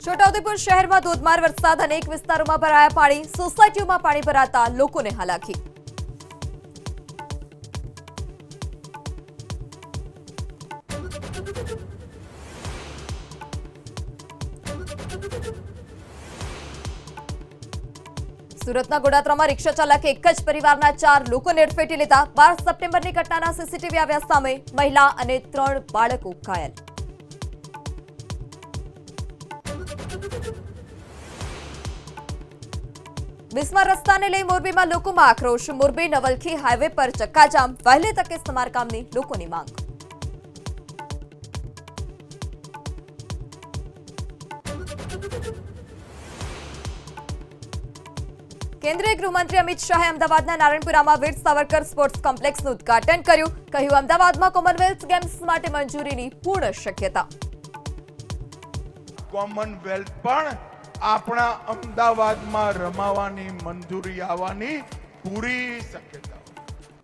છોટાઉદેપુર શહેરમાં ધોધમાર વરસાદ, અનેક વિસ્તારોમાં ભરાયા પાણી, સોસાયટીઓમાં પાણી ભરાતા લોકોને હાલાકી. સુરતના ગોડાદરામાં રિક્ષા ચાલકે એક જ પરિવારના 4 લોકોને અડફેટે લીધા. 12 સપ્ટેમ્બરની ઘટનાના સીસીટીવી આવ્યા સામે. મહિલા અને 3 બાળકો ઘાયલ. બિસ્માર રસ્તાને લઈ મોરબીમાં લોકોમાં આક્રોશ. મોરબી નવલખી હાઈવે પર ચક્કાજામ, વહેલી તકે સમારકામની લોકોની માંગ. કેન્દ્રીય ગૃહમંત્રી અમિત શાહે અમદાવાદના નારણપુરામાં વીર સાવરકર સ્પોર્ટ્સ કોમ્પ્લેક્સનું ઉદ્ઘાટન કર્યું. કહ્યું, અમદાવાદમાં કોમનવેલ્થ ગેમ્સ માટે મંજૂરીની પૂર્ણ શક્યતા. કોમનવેલ્થ પણ આપણા અમદાવાદમાં રમાવાની મંજૂરી આવવાની પૂરી શક્યતા.